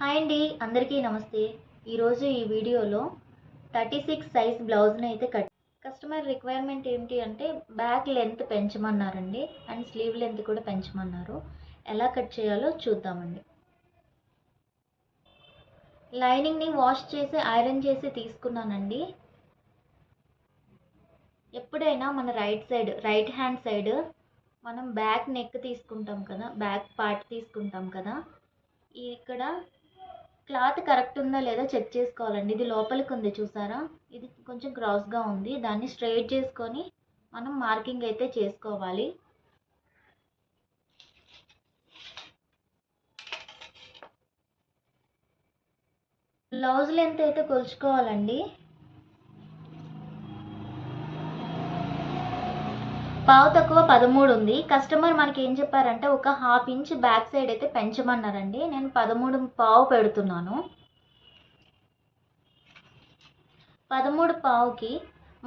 Hi అండి, అందరికీ నమస్తే. ఈరోజు ఈ వీడియోలో 36 సైజ్ బ్లౌజ్ని అయితే కస్టమర్ రిక్వైర్మెంట్ ఏంటి అంటే బ్యాక్ లెంత్ పెంచమన్నారండి అండ్ స్లీవ్ లెంత్ కూడా పెంచమన్నారు. ఎలా కట్ చేయాలో చూద్దామండి. లైనింగ్ని వాష్ చేసి ఐరన్ చేసి తీసుకున్నానండి. ఎప్పుడైనా మన రైట్ హ్యాండ్ సైడ్ మనం బ్యాక్ నెక్ తీసుకుంటాం కదా, బ్యాక్ పార్ట్ తీసుకుంటాం కదా, ఇక్కడ క్లాత్ కరెక్ట్ ఉందా లేదా చెక్ చేసుకోవాలండి. ఇది లోపలికి ఉంది చూసారా, ఇది కొంచెం క్రాస్గా ఉంది. దాన్ని స్ట్రైట్ చేసుకొని మనం మార్కింగ్ అయితే చేసుకోవాలి. బ్లౌజ్ లెంత్ అయితే కొలుచుకోవాలండి. పావు తక్కువ 13 ఉంది. కస్టమర్ మనకి ఏం చెప్పారంటే ఒక ½ ఇంచ్ బ్యాక్ సైడ్ అయితే పెంచమన్నారండి. నేను 13 పావు పెడుతున్నాను. 13 పావుకి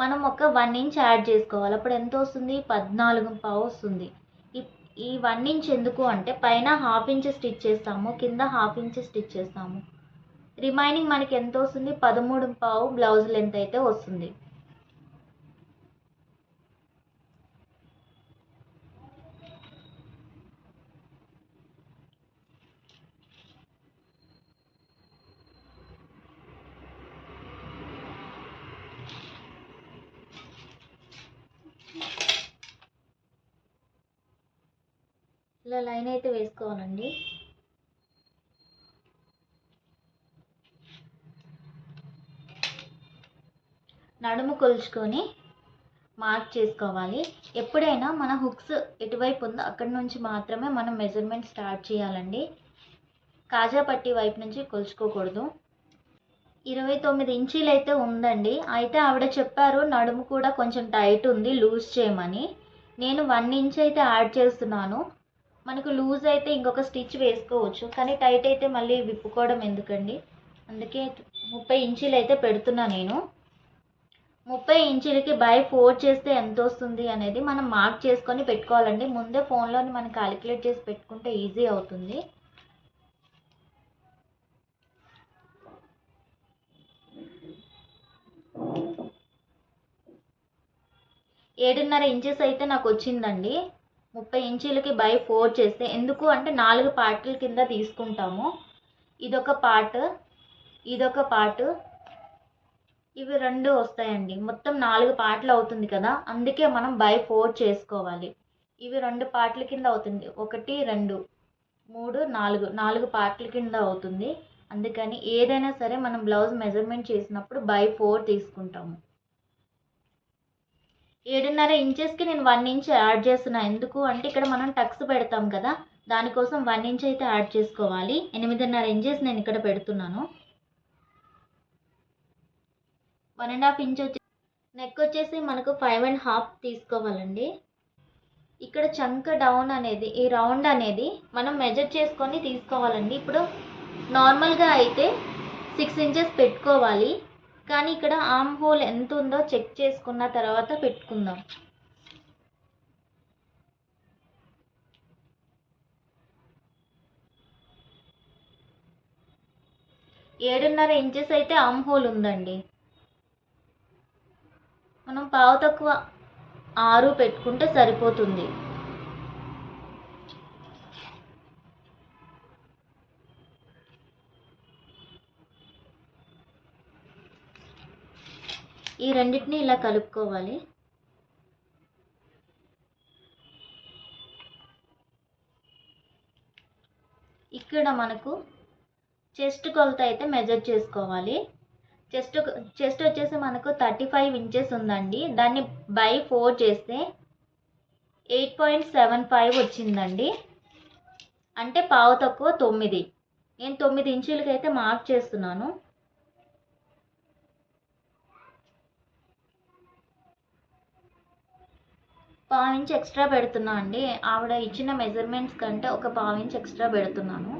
మనం ఒక 1 ఇంచ్ యాడ్ చేసుకోవాలి. అప్పుడు ఎంత వస్తుంది? 14 పావు వస్తుంది. ఈ 1 ఇంచ్ ఎందుకు అంటే పైన ½ ఇంచ్ స్టిచ్ చేస్తాము, కింద ½ ఇంచ్ స్టిచ్ చేస్తాము. రిమైనింగ్ మనకి ఎంత వస్తుంది? 13 పావు బ్లౌజ్ లెంత్ అయితే వస్తుంది. ఇలా లైన్ అయితే వేసుకోవాలండి. నడుము కొలుచుకొని మార్క్ చేసుకోవాలి. ఎప్పుడైనా మన హుక్స్ ఎటువైపు ఉందో అక్కడి నుంచి మాత్రమే మనం మెజర్మెంట్ స్టార్ట్ చేయాలండి. కాజా పట్టి వైపు నుంచి కొలుచుకోకూడదు. 29 ఇంచీలు అయితే ఉందండి. అయితే ఆవిడ చెప్పారు నడుము కూడా కొంచెం టైట్ ఉంది, లూజ్ చేయమని. నేను 1 ఇంచ్ అయితే యాడ్ చేస్తున్నాను. మనకు లూజ్ అయితే ఇంకొక స్టిచ్ వేసుకోవచ్చు, కానీ టైట్ అయితే మళ్ళీ విప్పుకోవడం ఎందుకండి, అందుకే 30 ఇంచీలు అయితే పెడుతున్నా నేను. 30 ఇంచులకి బై 4 చేస్తే ఎంత వస్తుంది అనేది మనం మార్క్ చేసుకొని పెట్టుకోవాలండి. ముందే ఫోన్లోని మనం క్యాలిక్యులేట్ చేసి పెట్టుకుంటే ఈజీ అవుతుంది. ఏడున్నర ఇంచెస్ అయితే నాకు వచ్చిందండి. 30 ఇంచులకి బై 4 చేస్తే, ఎందుకు అంటే 4 పార్ట్ల కింద తీసుకుంటాము. ఇదొక పార్ట్, ఇదొక పార్ట్, ఇవి 2 వస్తాయండి. మొత్తం 4 పార్ట్లు అవుతుంది కదా, అందుకే మనం బై 4 చేసుకోవాలి. ఇవి 2 పార్ట్ల కింద అవుతుంది. 1 2 3 4 4 పార్ట్ల కింద అవుతుంది. అందుకని ఏదైనా సరే మనం బ్లౌజ్ మెజర్మెంట్ చేసినప్పుడు బై 4 తీసుకుంటాము. 7.5 ఇంచెస్కి నేను 1 ఇంచ్ యాడ్ చేస్తున్నా. ఎందుకు అంటే ఇక్కడ మనం టక్స్ పెడతాం కదా, దానికోసం 1 ఇంచ్ అయితే యాడ్ చేసుకోవాలి. 8.5 ఇంచెస్ నేను ఇక్కడ పెడుతున్నాను. 1.5 ఇంచ్ వచ్చి నెక్ వచ్చేసి మనకు 5.5 తీసుకోవాలండి. ఇక్కడ చంక డౌన్ అనేది, ఈ రౌండ్ అనేది మనం మెజర్ చేసుకొని తీసుకోవాలండి. ఇప్పుడు నార్మల్గా అయితే 6 ఇంచెస్ పెట్టుకోవాలి, కానీ ఇక్కడ ఆర్మ్ హోల్ ఎంత ఉందో చెక్ చేసుకున్న తర్వాత పెట్టుకుందాం. ఏడున్నర ఇంచెస్ అయితే ఆర్మ్ హోల్ ఉందండి. మనం పావు తక్కువ 6 పెట్టుకుంటే సరిపోతుంది. ఈ రెండింటిని ఇలా కలుపుకోవాలి. ఇక్కడ మనకు చెస్ట్ కొలత అయితే మెజర్ చేసుకోవాలి. చెస్ట్ వచ్చేసి మనకు 35 ఇంచెస్ ఉందండి. దాన్ని బై 4 చేస్తే 8.75 వచ్చిందండి. అంటే పావు తక్కువ 9. నేను 9 ఇంచులకి అయితే మార్క్ చేస్తున్నాను. పావు ఇంచ్ ఎక్స్ట్రా పెడుతున్నా అండి. ఆవిడ ఇచ్చిన మెజర్మెంట్స్ కంటే ఒక పావు ఇంచ్ ఎక్స్ట్రా పెడుతున్నాను.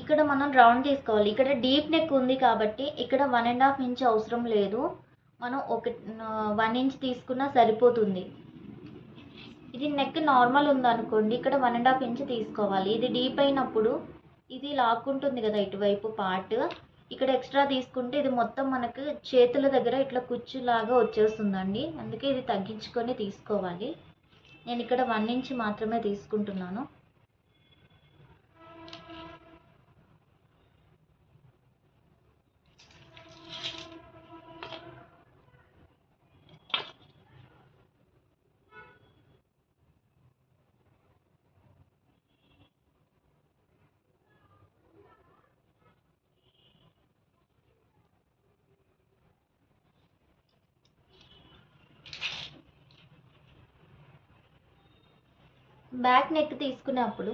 ఇక్కడ మనం రౌండ్ తీసుకోవాలి. ఇక్కడ డీప్ నెక్ ఉంది కాబట్టి ఇక్కడ 1.5 ఇంచ్ అవసరం లేదు. మనం 1 ఇంచ్ తీసుకున్నా సరిపోతుంది. ఇది నెక్ నార్మల్ ఉందనుకోండి, ఇక్కడ 1.5 ఇంచ్ తీసుకోవాలి. ఇది డీప్ అయినప్పుడు ఇది లాక్కుంటుంది కదా ఇటువైపు పార్ట్, ఇక్కడ ఎక్స్ట్రా తీసుకుంటే ఇది మొత్తం మనకు చేతుల దగ్గర ఇట్లా కుచ్చులాగా వచ్చేస్తుందండి. అందుకే ఇది తగ్గించుకొని తీసుకోవాలి. నేను ఇక్కడ 1 ఇంచ్ మాత్రమే తీసుకుంటున్నాను. బ్యాక్ నెక్ తీసుకున్నప్పుడు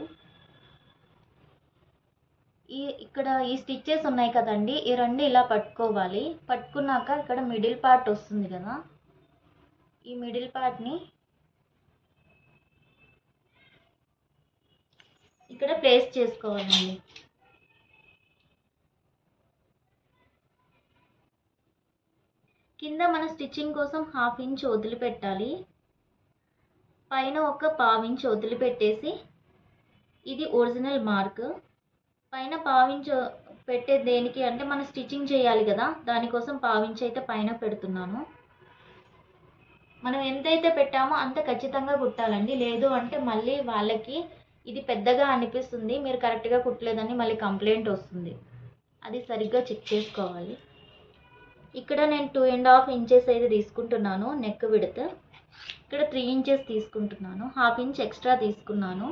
ఇక్కడ ఈ స్టిచ్చెస్ ఉన్నాయి కదండి, ఈ రెండు ఇలా పట్టుకోవాలి. పట్టుకున్నాక ఇక్కడ మిడిల్ పార్ట్ వస్తుంది కదా, ఈ మిడిల్ పార్ట్ని ఇక్కడ ప్లేస్ చేసుకోవాలండి. కింద మన స్టిచ్చింగ్ కోసం 1/2 ఇంచ్ వదిలిపెట్టాలి. పైన ఒక 1/4 ఇంచ్ వదిలిపెట్టేసి, ఇది ఒరిజినల్ మార్క్. పైన 1/4 ఇంచ్ పెట్టేది దేనికి అంటే మనం స్టిచ్చింగ్ చేయాలి కదా, దానికోసం 1/4 ఇంచ్ అయితే పైన పెడుతున్నాను. మనం ఎంతైతే పెట్టామో అంత ఖచ్చితంగా కుట్టాలండి. లేదు అంటే మళ్ళీ వాళ్ళకి ఇది పెద్దగా అనిపిస్తుంది, మీరు కరెక్ట్గా కుట్టలేదని మళ్ళీ కంప్లైంట్ వస్తుంది. అది సరిగ్గా చెక్ చేసుకోవాలి. ఇక్కడ నేను 2.5 ఇంచెస్ అయితే తీసుకుంటున్నాను నెక్ విడ్త్. ఇక్కడ 3 ఇంచెస్ తీసుకుంటున్నాను. 1/2 ఇంచ్ ఎక్స్ట్రా తీసుకున్నాను.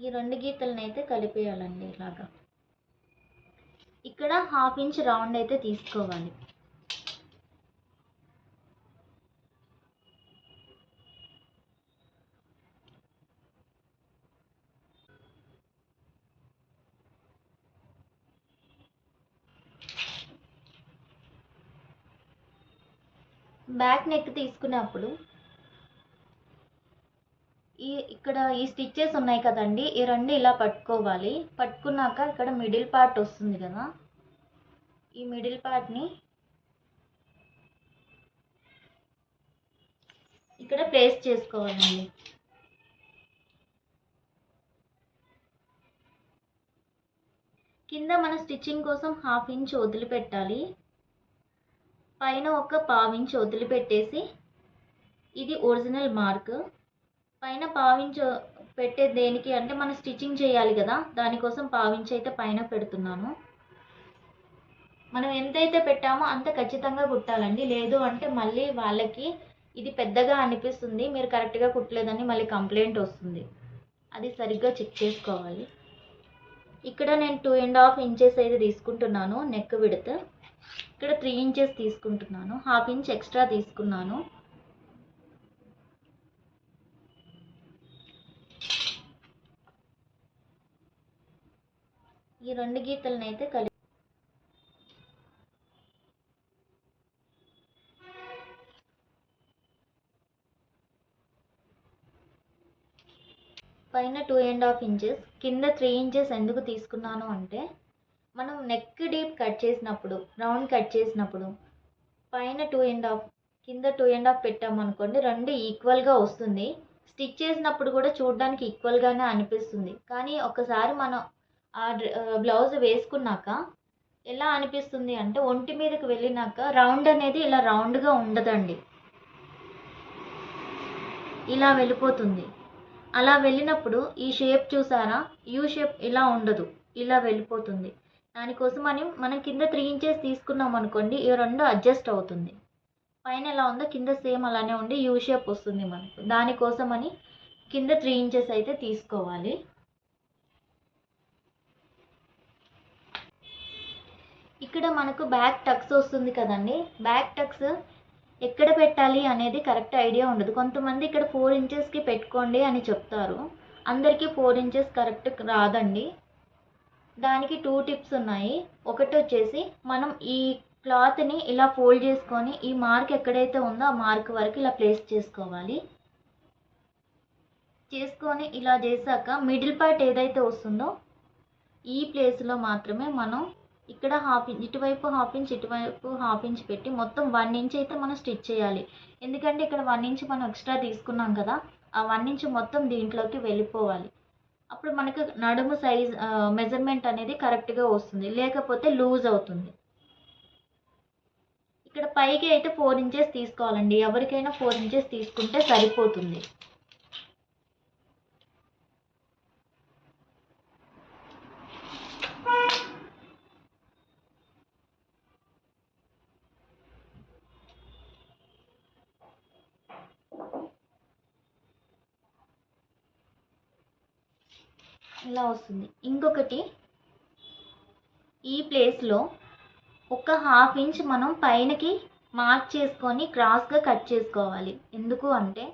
ఈ 2 గీతలను అయితే కలిపేయాలండి ఇలాగా. ఇక్కడ 1/2 ఇంచ్ రౌండ్ అయితే తీసుకోవాలి. బ్యాక్ నెక్ తీసుకున్నప్పుడు ఇక్కడ ఈ స్టిచ్చెస్ ఉన్నాయి కదండి, ఈ రెండు ఇలా పట్టుకోవాలి. పట్టుకున్నాక ఇక్కడ మిడిల్ పార్ట్ వస్తుంది కదా, ఈ మిడిల్ పార్ట్ని ఇక్కడ ప్లేస్ చేసుకోవాలండి. కింద మన స్టిచ్చింగ్ కోసం 1/2 ఇంచ్ వదిలిపెట్టాలి. పైన ఒక 1/4 ఇంచ్ వదిలిపెట్టేసి, ఇది ఒరిజినల్ మార్క్. పైన 1/4 ఇంచ్ పెట్టేది దేనికి అంటే మనం స్టిచ్చింగ్ చేయాలి కదా, దానికోసం 1/4 ఇంచ్ అయితే పైన పెడుతున్నాను. మనం ఎంతైతే పెట్టామో అంత ఖచ్చితంగా కుట్టాలండి. లేదు అంటే మళ్ళీ వాళ్ళకి ఇది పెద్దగా అనిపిస్తుంది, మీరు కరెక్ట్గా కుట్టలేదని మళ్ళీ కంప్లైంట్ వస్తుంది. అది సరిగ్గా చెక్ చేసుకోవాలి. ఇక్కడ నేను 2.5 ఇంచెస్ అయితే తీసుకుంటున్నాను నెక్ విడ్త్. ఇక్కడ 3 ఇంచెస్ తీసుకుంటున్నాను. 1/2 ఇంచ్ ఎక్స్ట్రా తీసుకున్నాను. ఈ 2 గీతలను అయితే పైన 2.5 ఇంచెస్, కింద 3 ఇంచెస్ ఎందుకు తీసుకున్నాను అంటే మనం నెక్ డీప్ కట్ చేసినప్పుడు, రౌండ్ కట్ చేసినప్పుడు పైన 2.5 కింద 2.5 పెట్టామనుకోండి, రెండు ఈక్వల్గా వస్తుంది. స్టిచ్ చేసినప్పుడు కూడా చూడడానికి ఈక్వల్గానే అనిపిస్తుంది. కానీ ఒకసారి మనం ఆ బ్లౌజ్ వేసుకున్నాక ఎలా అనిపిస్తుంది అంటే ఒంటి మీదకి వెళ్ళినాక రౌండ్ అనేది ఇలా రౌండ్గా ఉండదండి, ఇలా వెళ్ళిపోతుంది. అలా వెళ్ళినప్పుడు ఈ షేప్ చూసారా, యూ షేప్ ఇలా ఉండదు, ఇలా వెళ్ళిపోతుంది. దానికోసమని మనం కింద 3 ఇంచెస్ తీసుకున్నాం అనుకోండి, ఈ రెండు అడ్జస్ట్ అవుతుంది. పైన ఎలా ఉందో కింద సేమ్ అలానే ఉండి యూ షేప్ వస్తుంది మనకు. దానికోసమని కింద 3 ఇంచెస్ అయితే తీసుకోవాలి. ఇక్కడ మనకు బ్యాక్ టక్స్ వస్తుంది కదండి, బ్యాక్ టక్స్ ఎక్కడ పెట్టాలి అనేది కరెక్ట్ ఐడియా ఉండదు. కొంతమంది ఇక్కడ 4 ఇంచెస్కి పెట్టుకోండి అని చెప్తారు. అందరికీ 4 ఇంచెస్ కరెక్ట్ రాదండి. దానికి 2 టిప్స్ ఉన్నాయి. ఒకటి వచ్చేసి మనం ఈ క్లాత్ని ఇలా ఫోల్డ్ చేసుకొని ఈ మార్క్ ఎక్కడైతే ఉందో ఆ మార్క్ వరకు ఇలా ప్లేస్ చేసుకోవాలి. చేసుకొని ఇలా చేశాక మిడిల్ పార్ట్ ఏదైతే వస్తుందో ఈ ప్లేస్లో మాత్రమే మనం ఇక్కడ హాఫ్ ఇంచ్ ఇటువైపు హాఫ్ ఇంచ్ ఇటువైపు హాఫ్ ఇంచ్ పెట్టి మొత్తం 1 ఇంచ్ అయితే మనం స్టిచ్ చేయాలి. ఎందుకంటే ఇక్కడ 1 ఇంచ్ మనం ఎక్స్ట్రా తీసుకున్నాం కదా, ఆ 1 ఇంచ్ మొత్తం దీంట్లోకి వెళ్ళిపోవాలి. అప్పుడు మనకు నడుము సైజ్ మెజర్మెంట్ అనేది కరెక్ట్గా వస్తుంది, లేకపోతే లూజ్ అవుతుంది. ఇక్కడ పైకి అయితే 4 ఇంచెస్ తీసుకోవాలండి. ఎవరికైనా 4 ఇంచెస్ తీసుకుంటే సరిపోతుంది. ఇలా వస్తుంది. ఇంకొకటి, ఈ ప్లేస్లో ఒక హాఫ్ ఇంచ్ మనం పైనకి మార్క్ చేసుకొని క్రాస్గా కట్ చేసుకోవాలి. ఎందుకు అంటే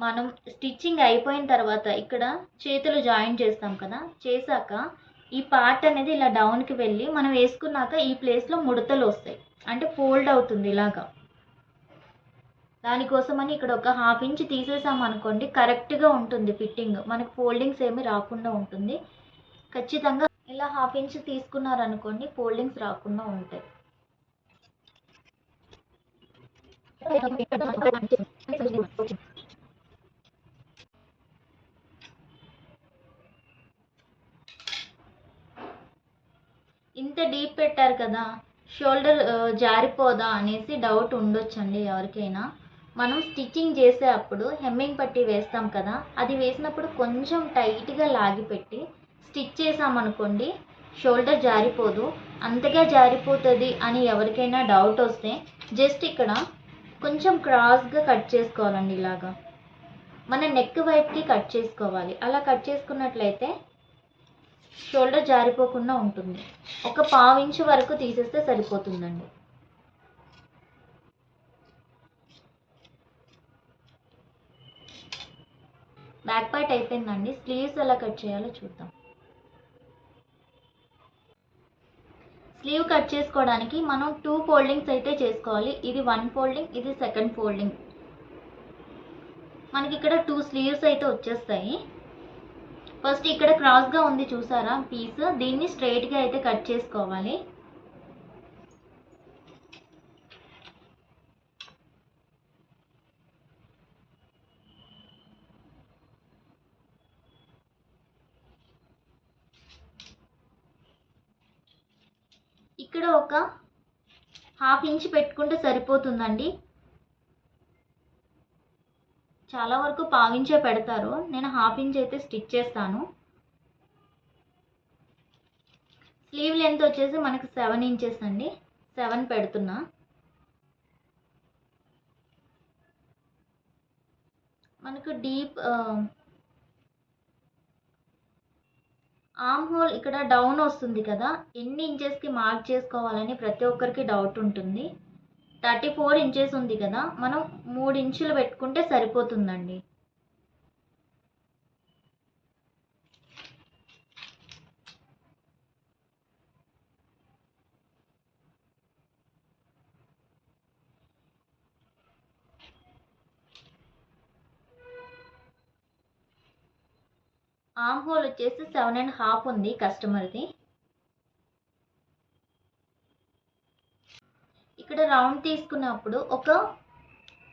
మనం స్టిచ్చింగ్ అయిపోయిన తర్వాత ఇక్కడ చేతులు జాయిన్ చేస్తాం కదా, చేశాక ఈ పార్ట్ అనేది ఇలా డౌన్కి వెళ్ళి మనం వేసుకున్నాక ఈ ప్లేస్లో ముడతలు వస్తాయి, అంటే ఫోల్డ్ అవుతుంది ఇలాగా. దానికోసమని ఇక్కడ ఒక హాఫ్ ఇంచ్ తీసేసామనుకోండి, కరెక్ట్గా ఉంటుంది ఫిట్టింగ్, మనకు ఫోల్డింగ్స్ ఏమి రాకుండా ఉంటుంది. ఖచ్చితంగా ఇలా హాఫ్ ఇంచ్ తీసుకున్నారనుకోండి, ఫోల్డింగ్స్ రాకుండా ఉంటాయి. ఇంత డీప్ పెట్టారు కదా, షోల్డర్ జారిపోదా అనేసి డౌట్ ఉండొచ్చండి ఎవరికైనా. మనం స్టిచ్చింగ్ చేసేటప్పుడు హెమ్మింగ్ పట్టీ వేస్తాం కదా, అది వేసినప్పుడు కొంచెం టైట్గా లాగిపెట్టి స్టిచ్ చేసామనుకోండి, షోల్డర్ జారిపోదు. అంతగా జారిపోతుంది అని ఎవరికైనా డౌట్ వస్తే జస్ట్ ఇక్కడ కొంచెం క్రాస్గా కట్ చేసుకోవాలండి. ఇలాగా మన నెక్ వైపుకి కట్ చేసుకోవాలి. అలా కట్ చేసుకున్నట్లయితే షోల్డర్ జారిపోకుండా ఉంటుంది. ఒక పావు ఇంచు వరకు తీసేస్తే సరిపోతుందండి. బ్యాక్ పార్ట్ అయిపోయిందండి. స్లీవ్స్ ఎలా కట్ చేయాలో చూద్దాం. స్లీవ్ కట్ చేసుకోవడానికి మనం 2 ఫోల్డింగ్స్ అయితే చేసుకోవాలి. ఇది 1 ఫోల్డింగ్, ఇది 2nd ఫోల్డింగ్. మనకి ఇక్కడ 2 స్లీవ్స్ అయితే వచ్చేస్తాయి. ఫస్ట్ ఇక్కడ క్రాస్గా ఉంది చూసారా పీస్, దీన్ని స్ట్రైట్గా అయితే కట్ చేసుకోవాలి. ఇక్కడ ఒక హాఫ్ ఇంచ్ పెట్టుకుంటే సరిపోతుందండి. చాలా వరకు పావించే పెడతారు, నేను హాఫ్ ఇంచ్ అయితే స్టిచ్ చేస్తాను. స్లీవ్ లెంత్ వచ్చేసి మనకు 7 ఇంచెస్ అండి, 7 పెడుతున్నా. మనకు డీప్ ఆర్మ్ హోల్ ఇక్కడ డౌన్ వస్తుంది కదా, ఎన్ని ఇంచెస్కి మార్క్ చేసుకోవాలని ప్రతి ఒక్కరికి డౌట్ ఉంటుంది. 34 ఇంచెస్ ఉంది కదా, మనం 3 ఇంచులు పెట్టుకుంటే సరిపోతుందండి. ఆర్మ్ హోల్ వచ్చేసి 7.5 ఉంది కస్టమర్ది. ఇక్కడ రౌండ్ తీసుకున్నప్పుడు ఒక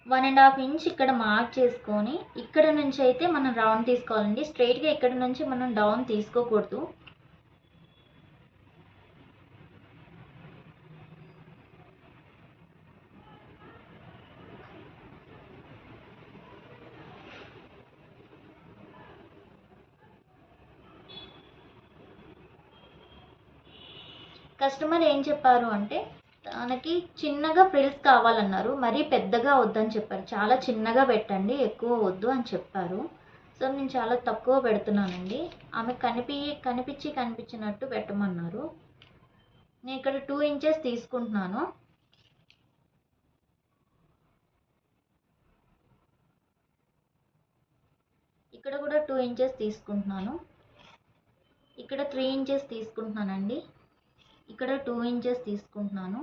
1.5 ఇంచ్ ఇక్కడ మార్క్ చేసుకొని ఇక్కడ నుంచి అయితే మనం రౌండ్ తీసుకోవాలండి. స్ట్రైట్గా ఇక్కడ నుంచి మనం డౌన్ తీసుకోకూడదు. కస్టమర్ ఏం చెప్పారు అంటే తనకి చిన్నగా ఫ్రిల్స్ కావాలన్నారు, మరీ పెద్దగా వద్దని చెప్పారు. చాలా చిన్నగా పెట్టండి, ఎక్కువ వద్దు అని చెప్పారు. సో నేను చాలా తక్కువ పెడుతున్నానండి. ఆమె కనిపించినట్టు పెట్టమన్నారు. నేను ఇక్కడ 2 ఇంచెస్ తీసుకుంటున్నాను. ఇక్కడ కూడా 2 ఇంచెస్ తీసుకుంటున్నాను. ఇక్కడ 3 ఇంచెస్ తీసుకుంటున్నానండి. ఇక్కడ 2 ఇంచెస్ తీసుకుంటున్నాను.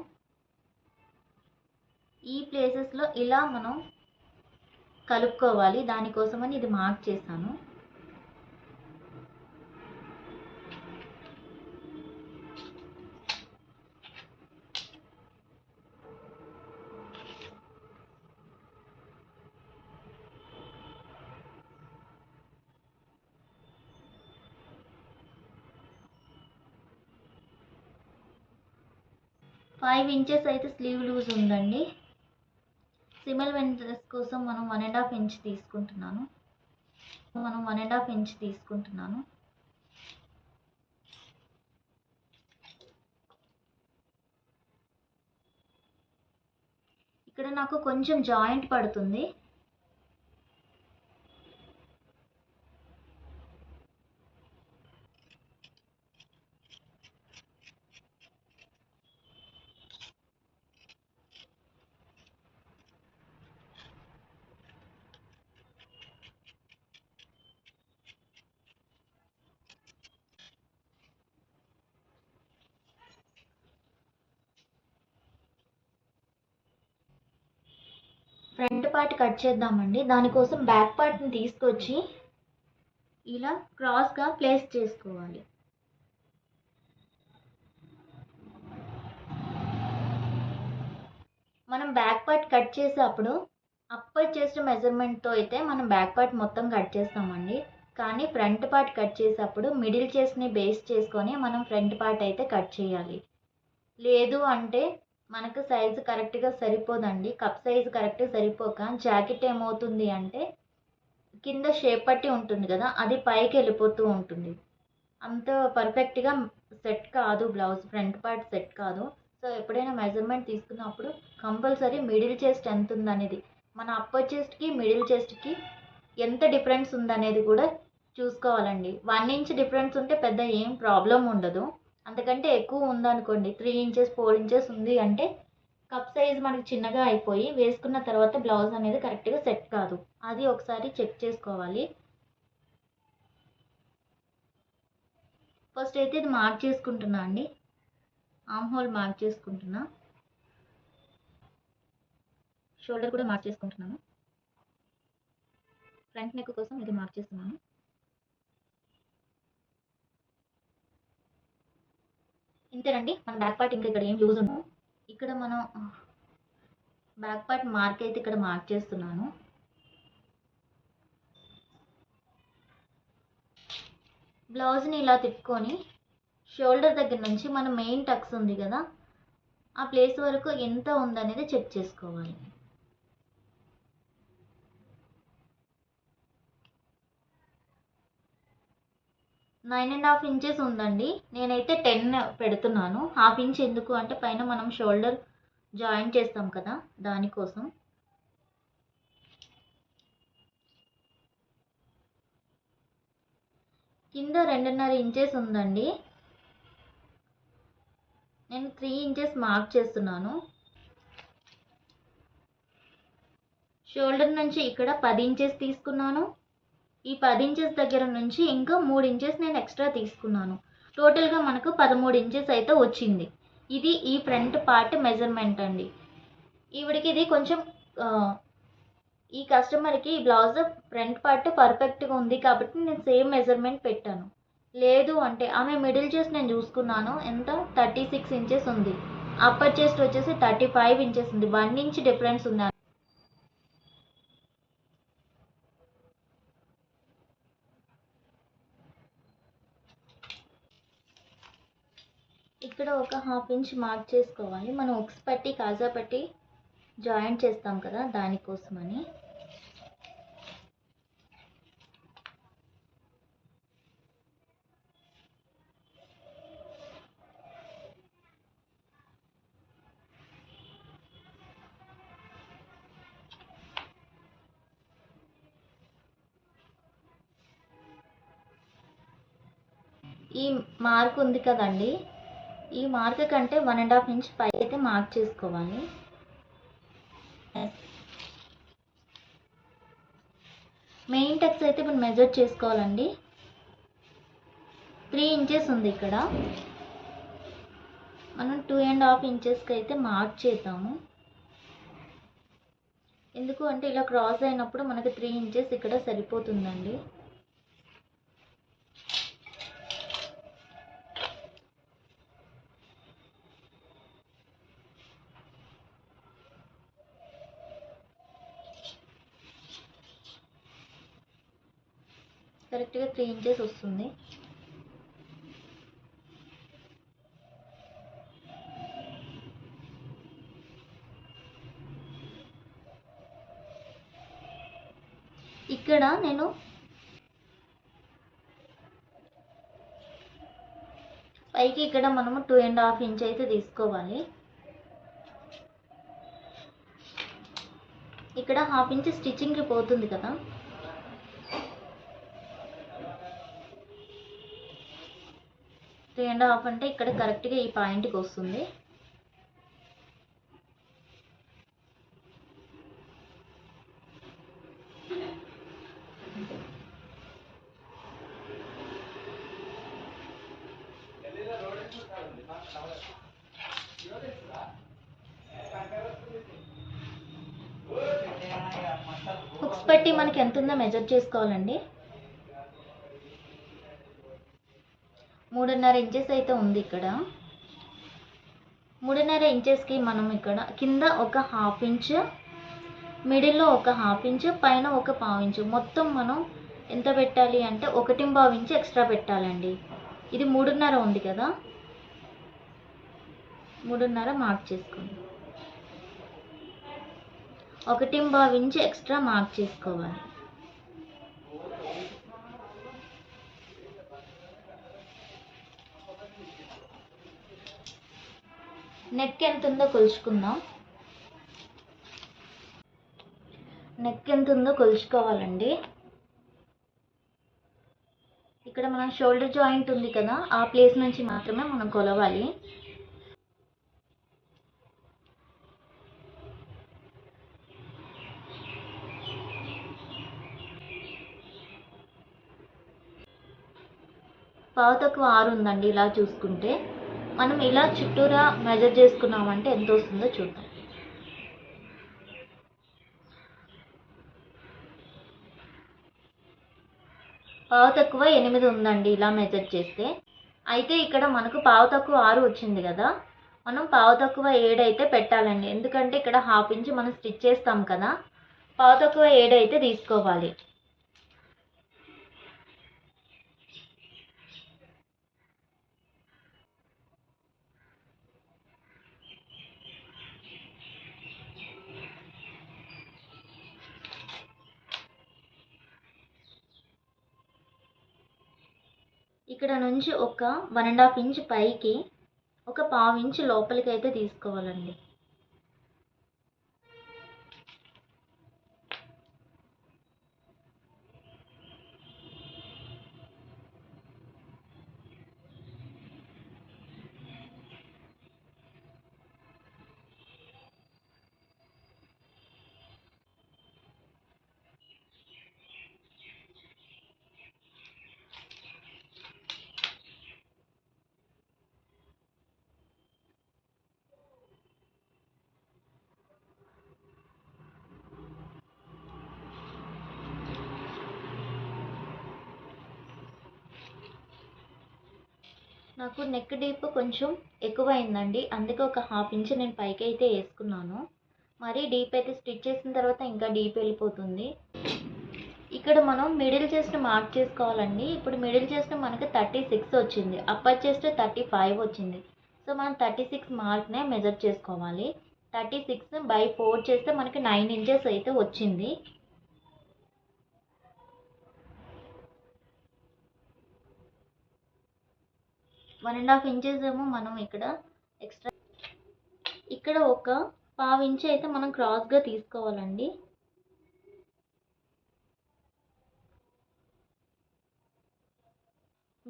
ఈ ప్లేసెస్లో ఇలా మనం కలుపుకోవాలి. దానికోసమని ఇది మార్క్ చేశాను. ఫైవ్ ఇంచెస్ అయితే స్లీవ్ లూజ్ ఉందండి. సిమిల్ వెంచెస్ కోసం మనం 1.5 ఇంచ్ తీసుకుంటున్నాను. ఇక్కడ నాకు కొంచెం జాయింట్ పడుతుంది. ఫ్రంట్ పార్ట్ కట్ చేద్దామండి. దానికోసం బ్యాక్ పార్ట్ని తీసుకొచ్చి ఇలా క్రాస్గా ప్లేస్ చేసుకోవాలి. మనం బ్యాక్ పార్ట్ కట్ చేసేటప్పుడు అప్పర్ చెస్ట్ మెజర్మెంట్తో అయితే మనం బ్యాక్ పార్ట్ మొత్తం కట్ చేస్తామండి. కానీ ఫ్రంట్ పార్ట్ కట్ చేసేటప్పుడు మిడిల్ చెస్ట్ని బేస్ చేసుకొని మనం ఫ్రంట్ పార్ట్ అయితే కట్ చేయాలి. లేదు అంటే మనకు సైజు కరెక్ట్గా సరిపోదండి. కప్ సైజు కరెక్ట్గా సరిపోక జాకెట్ ఏమవుతుంది అంటే కింద షేప్ పట్టి ఉంటుంది కదా, అది పైకి వెళ్ళిపోతూ ఉంటుంది. అంత పర్ఫెక్ట్గా సెట్ కాదు బ్లౌజ్, ఫ్రంట్ పార్ట్ సెట్ కాదు. సో ఎప్పుడైనా మెజర్మెంట్ తీసుకున్నప్పుడు కంపల్సరీ మిడిల్ చెస్ట్ ఎంత ఉందనేది, మన అప్పర్ చెస్ట్కి మిడిల్ చెస్ట్కి ఎంత డిఫరెన్స్ ఉందనేది కూడా చూసుకోవాలండి. 1 ఇంచ్ డిఫరెన్స్ ఉంటే పెద్ద ఏం ప్రాబ్లం ఉండదు. అంతకంటే ఎక్కువ ఉందనుకోండి, 3 ఇంచెస్ 4 ఇంచెస్ ఉంది అంటే కప్ సైజ్ మనకి చిన్నగా అయిపోయి వేసుకున్న తర్వాత బ్లౌజ్ అనేది కరెక్ట్గా సెట్ కాదు. అది ఒకసారి చెక్ చేసుకోవాలి. ఫస్ట్ అయితే ఇది మార్క్ చేసుకుంటున్నా అండి. ఆర్మ్ హోల్ మార్క్ చేసుకుంటున్నా. షోల్డర్ కూడా మార్క్ చేసుకుంటున్నాను. ఫ్రంట్ నెక్ కోసం ఇది మార్క్ చేస్తున్నాను. ఇంతేనండి. మన బ్యాక్ పార్ట్ ఇంకా ఇక్కడ ఏం లూజ్ ఉండదు. ఇక్కడ మనం బ్యాక్ పార్ట్ మార్క్ అయితే ఇక్కడ మార్క్ చేస్తున్నాను. బ్లౌజ్ని ఇలా తిప్పుకొని షోల్డర్ దగ్గర నుంచి మన మెయిన్ టక్స్ ఉంది కదా, ఆ ప్లేస్ వరకు ఎంత ఉందనేది చెక్ చేసుకోవాలి. నైన్ అండ్ హాఫ్ ఇంచెస్ ఉందండి. నేనైతే 10 పెడుతున్నాను. హాఫ్ ఇంచ్ ఎందుకు అంటే పైన మనం షోల్డర్ జాయిన్ చేస్తాం కదా, దానికోసం. కింద 2.5 ఇంచెస్ ఉందండి. నేను 3 ఇంచెస్ మార్క్ చేస్తున్నాను. షోల్డర్ నుంచి ఇక్కడ 10 ఇంచెస్ తీసుకున్నాను. ఈ 10 ఇంచెస్ దగ్గర నుంచి ఇంకా 3 ఇంచెస్ నేను ఎక్స్ట్రా తీసుకున్నాను. టోటల్గా మనకు 13 ఇంచెస్ అయితే వచ్చింది. ఇది ఈ ఫ్రంట్ పార్ట్ మెజర్మెంట్ అండి. ఈవిడికి ఇది కొంచెం ఈ కస్టమర్కి ఈ బ్లౌజ్ ఫ్రంట్ పార్ట్ పర్ఫెక్ట్గా ఉంది కాబట్టి నేను సేమ్ మెజర్మెంట్ పెట్టాను. లేదు అంటే ఆమె మిడిల్ చెస్ట్ నేను చూసుకున్నాను, ఎంత 36 ఇంచెస్ ఉంది. అప్పర్ చెస్ట్ వచ్చేసి 35 ఇంచెస్ ఉంది. 1 ఇంచ్ డిఫరెన్స్ ఉంది. ఇక్కడ ఒక హాఫ్ ఇంచ్ మార్క్ చేసుకోవాలి. మనం ఉక్స్ పట్టి కాజా పట్టి జాయింట్ చేస్తాం కదా, దానికోసమని. ఈ మార్క్ ఉంది కదండి, ఈ మార్క్ కంటే 1.5 ఇంచ్ పై అయితే మార్క్ చేసుకోవాలి. మెయిన్ టక్స్ అయితే మనం మెజర్ చేసుకోవాలండి. 3 ఇంచెస్ ఉంది ఇక్కడ. మనం 2.5 ఇంచెస్కి అయితే మార్క్ చేద్దాము. ఎందుకు అంటే ఇలా క్రాస్ అయినప్పుడు మనకి 3 ఇంచెస్ ఇక్కడ సరిపోతుందండి. కరెక్ట్గా 3 ఇంచెస్ వస్తుంది. ఇక్కడ నేను పైకి ఇక్కడ మనము 2.5 ఇంచ్ అయితే తీసుకోవాలి. ఇక్కడ 1/2 ఇంచ్ స్టిచ్చింగ్కి పోతుంది కదా, టూ అండ్ హాఫ్ అంటే ఇక్కడ కరెక్ట్గా ఈ పాయింట్కి వస్తుంది. హుక్స్ పట్టి మనకి ఎంత ఉందో మెజర్ చేసుకోవాలండి. 3.5 ఇంచెస్ అయితే ఉంది. ఇక్కడ 3.5 ఇంచెస్కి మనం ఇక్కడ కింద ఒక 1/2 ఇంచ్, మిడిల్లో ఒక 1/2 ఇంచ్, పైన ఒక 1/4 ఇంచ్, మొత్తం మనం ఎంత పెట్టాలి అంటే 1.25 ఇంచ్ ఎక్స్ట్రా పెట్టాలండి. ఇది 3.5 ఉంది కదా, 3.5 మార్క్ చేసుకోండి. 1.25 ఇంచ్ ఎక్స్ట్రా మార్క్ చేసుకోవాలి. నెక్ ఎంత ఉందో కొలుచుకుందాం. నెక్ ఎంత ఉందో కొలుచుకోవాలండి. ఇక్కడ మనం షోల్డర్ జాయింట్ ఉంది కదా, ఆ ప్లేస్ నుంచి మాత్రమే మనం కొలవాలి. పావు తక్కువ 6 ఉందండి. ఇలా చూసుకుంటే మనం ఇలా చుట్టూరా మెజర్ చేసుకున్నామంటే ఎంత వస్తుందో చూద్దాం. పావు తక్కువ 8 ఉందండి ఇలా మెజర్ చేస్తే. అయితే ఇక్కడ మనకు పావు తక్కువ 6 వచ్చింది కదా, మనం పావు తక్కువ 7 అయితే పెట్టాలండి. ఎందుకంటే ఇక్కడ 1/2 ఇంచ్ మనం స్టిచ్ చేస్తాం కదా, పావు తక్కువ 7 అయితే తీసుకోవాలి. ఇక్కడ నుంచి ఒక 1.5 ఇంచ్ పైకి, ఒక 1/4 ఇంచ్ లోపలికి అయితే తీసుకోవాలండి. నాకు నెక్ డీప్ కొంచెం ఎక్కువైందండి, అందుకే ఒక 1/2 ఇంచ్ నేను పైకి అయితే వేసుకున్నాను. మరీ డీప్ అయితే స్టిచ్ చేసిన తర్వాత ఇంకా డీప్ వెళ్ళిపోతుంది. ఇక్కడ మనం మిడిల్ చెస్ట్ మార్క్ చేసుకోవాలండి. ఇప్పుడు మిడిల్ చెస్ట్ మనకి 36 వచ్చింది, అప్పర్ చెస్ట్ 35 వచ్చింది. సో మనం 36 మార్క్నే మెజర్ చేసుకోవాలి. 36/4 చేస్తే మనకి 9 ఇంచెస్ అయితే వచ్చింది. వన్ అండ్ హాఫ్ ఇంచెస్ ఏమో మనం ఇక్కడ ఎక్స్ట్రా, ఇక్కడ ఒక 1/2 ఇంచ్ అయితే మనం క్రాస్గా తీసుకోవాలండి.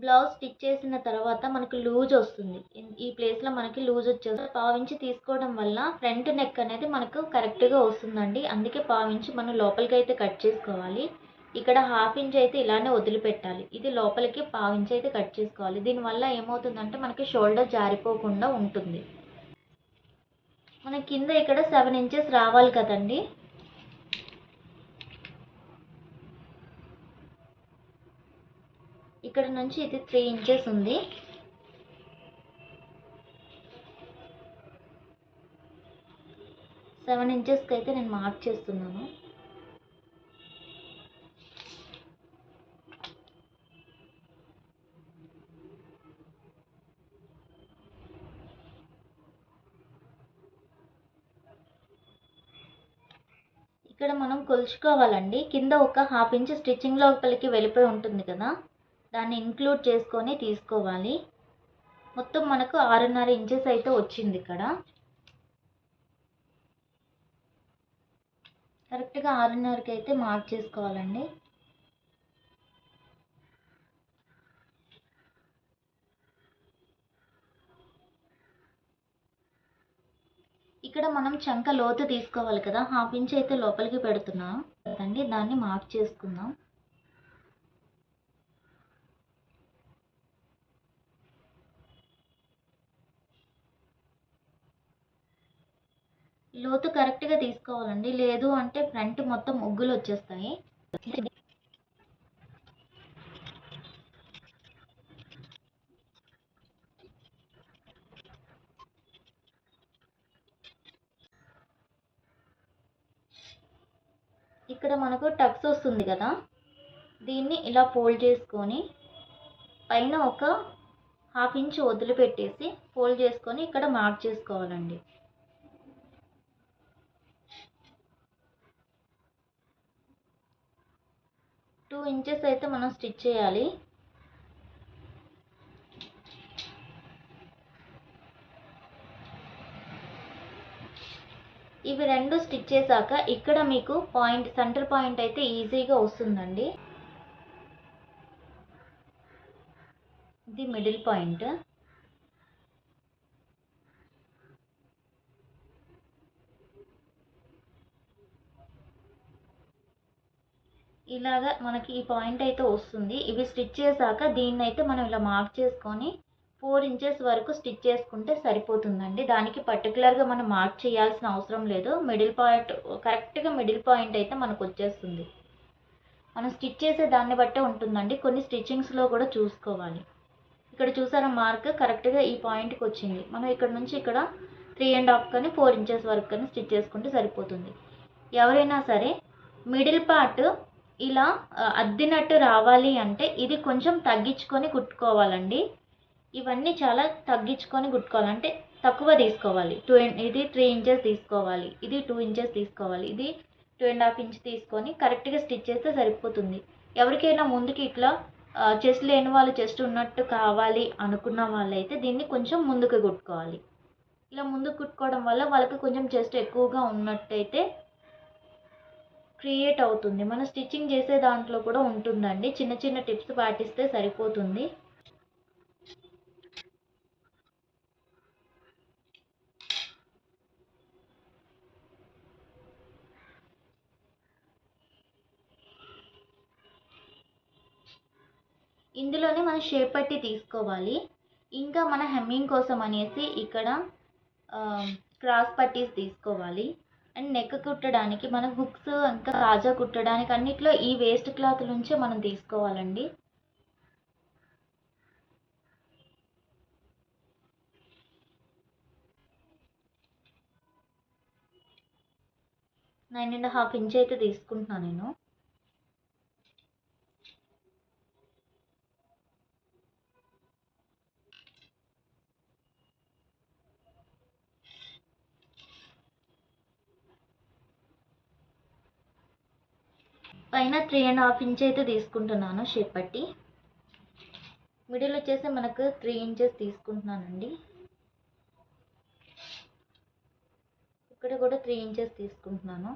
బ్లౌజ్ స్టిచ్ చేసిన తర్వాత మనకు లూజ్ వస్తుంది. ఈ ప్లేస్లో మనకి లూజ్ వచ్చేది 1/2 ఇంచ్ తీసుకోవడం వల్ల ఫ్రంట్ నెక్ అనేది మనకు కరెక్ట్గా వస్తుందండి. అందుకే 1/2 ఇంచ్ మనం లోపలికి అయితే కట్ చేసుకోవాలి. ఇక్కడ 1/2 ఇంచ్ అయితే ఇలానే వదిలిపెట్టాలి. ఇది లోపలికి 1/2 ఇంచ్ అయితే కట్ చేసుకోవాలి. దీనివల్ల ఏమవుతుందంటే మనకి షోల్డర్ జారిపోకుండా ఉంటుంది. మన కింద ఇక్కడ 7 ఇంచెస్ రావాలి కదండి. ఇక్కడ నుంచి ఇది 3 ఇంచెస్ ఉంది. సెవెన్ ఇంచెస్కి అయితే నేను మార్క్ చేస్తున్నాను. ఇక్కడ మనం కొలుచుకోవాలండి. కింద ఒక 1/2 ఇంచ్ స్టిచ్చింగ్ లోపలికి వెళ్ళిపోయి ఉంటుంది కదా, దాన్ని ఇంక్లూడ్ చేసుకొని తీసుకోవాలి. మొత్తం మనకు 6.5 ఇంచెస్ అయితే వచ్చింది. ఇక్కడ కరెక్ట్గా 6.5కి అయితే మార్క్ చేసుకోవాలండి. ఇక్కడ మనం చంక లోతు తీసుకోవాలి కదా, 1/2 ఇంచ్ అయితే లోపలికి పెడుతున్నాం కదండి, దాన్ని మార్క్ చేసుకుందాం. లోతు కరెక్ట్గా తీసుకోవాలండి, లేదు అంటే ఫ్రంట్ మొత్తం ఉగ్గులు వచ్చేస్తాయి. ఇక్కడ మనకు టక్స్ వస్తుంది కదా, దీన్ని ఇలా ఫోల్డ్ చేసుకొని పైన ఒక 1/2 ఇంచ్ వదిలిపెట్టేసి ఫోల్డ్ చేసుకొని ఇక్కడ మార్క్ చేసుకోవాలండి. టూ ఇంచెస్ అయితే మనం స్టిచ్ చేయాలి. ఇవి రెండు స్టిచ్ చేశాక ఇక్కడ మీకు పాయింట్, సెంటర్ పాయింట్ అయితే ఈజీగా వస్తుందండి. ఇది మిడిల్ పాయింట్. ఇలాగా మనకి ఈ పాయింట్ అయితే వస్తుంది. ఇవి స్టిచ్ చేశాక దీన్ని అయితే మనం ఇలా మార్క్ చేసుకొని 4 ఇంచెస్ వరకు స్టిచ్ చేసుకుంటే సరిపోతుందండి. దానికి పర్టికులర్గా మనం మార్క్ చేయాల్సిన అవసరం లేదు. మిడిల్ పాయింట్, కరెక్ట్గా మిడిల్ పాయింట్ అయితే మనకు వచ్చేస్తుంది. మనం స్టిచ్ చేసే దాన్ని బట్టే ఉంటుందండి, కొన్ని స్టిచ్చింగ్స్లో కూడా చూసుకోవాలి. ఇక్కడ చూసారా మార్క్ కరెక్ట్గా ఈ పాయింట్కి వచ్చింది. మనం ఇక్కడ నుంచి ఇక్కడ 3.5 కానీ 4 ఇంచెస్ వరకు కానీ స్టిచ్ చేసుకుంటే సరిపోతుంది. ఎవరైనా సరే మిడిల్ పార్ట్ ఇలా అద్దినట్టు రావాలి అంటే ఇది కొంచెం తగ్గించుకొని కుట్టుకోవాలండి. ఇవన్నీ చాలా తగ్గించుకొని కుట్టుకోవాలి, అంటే తక్కువ తీసుకోవాలి. ఇది 3 ఇంచెస్ తీసుకోవాలి, ఇది 2 ఇంచెస్ తీసుకోవాలి, ఇది 2.5 ఇంచ్ తీసుకొని కరెక్ట్గా స్టిచ్ చేస్తే సరిపోతుంది. ఎవరికైనా ముందుకి ఇట్లా చెస్ట్ లేని వాళ్ళు చెస్ట్ ఉన్నట్టు కావాలి అనుకున్న వాళ్ళైతే దీన్ని కొంచెం ముందుకు కుట్టుకోవాలి. ఇలా ముందుకు కుట్టుకోవడం వల్ల వాళ్ళకి కొంచెం చెస్ట్ ఎక్కువగా ఉన్నట్టయితే క్రియేట్ అవుతుంది. మనం స్టిచ్చింగ్ చేసే దాంట్లో కూడా ఉంటుందండి, చిన్న చిన్న టిప్స్ పాటిస్తే సరిపోతుంది. ఇందులోనే మనం షేప్ పట్టి తీసుకోవాలి. ఇంకా మన హెమ్మింగ్ కోసం అనేసి ఇక్కడ క్రాస్ పట్టీస్ తీసుకోవాలి. అండ్ నెక్ కుట్టడానికి మన హుక్స్ ఇంకా కాజా కుట్టడానికి అన్నిట్లో ఈ వేస్ట్ క్లాత్ నుంచే మనం తీసుకోవాలండి. నైన్ అండ్ హాఫ్ ఇంచ్ అయితే తీసుకుంటున్నాను నేను. పైన 3.5 ఇంచ్ అయితే తీసుకుంటున్నాను షేప్ పట్టి. మిడిల్ వచ్చేసి మనకు 3 ఇంచెస్ తీసుకుంటున్నానండి. ఇక్కడ కూడా 3 ఇంచెస్ తీసుకుంటున్నాను.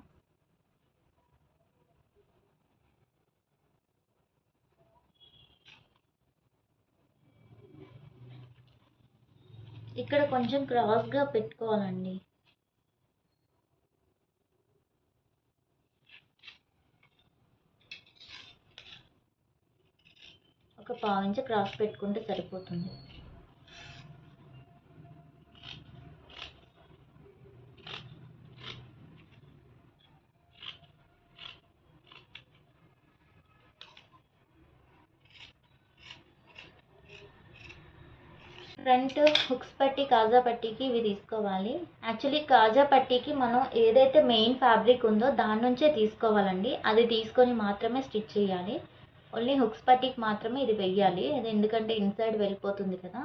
ఇక్కడ కొంచెం క్రాస్గా పెట్టుకోవాలండి. ఒక 1/2 ఇంచ్ క్రాస్ పెట్టుకుంటే సరిపోతుంది. ఫ్రంట్ హుక్స్ పట్టి కాజా పట్టీకి ఇవి తీసుకోవాలి. యాక్చువల్లీ కాజా పట్టీకి మనం ఏదైతే మెయిన్ ఫ్యాబ్రిక్ ఉందో దాని నుంచే తీసుకోవాలండి. అది తీసుకొని మాత్రమే స్టిచ్ చేయాలి. ఓన్లీ హుక్స్ పట్టీకి మాత్రమే ఇది వెయ్యాలి. అది ఎందుకంటే ఇన్సైడ్ వెళ్ళిపోతుంది కదా.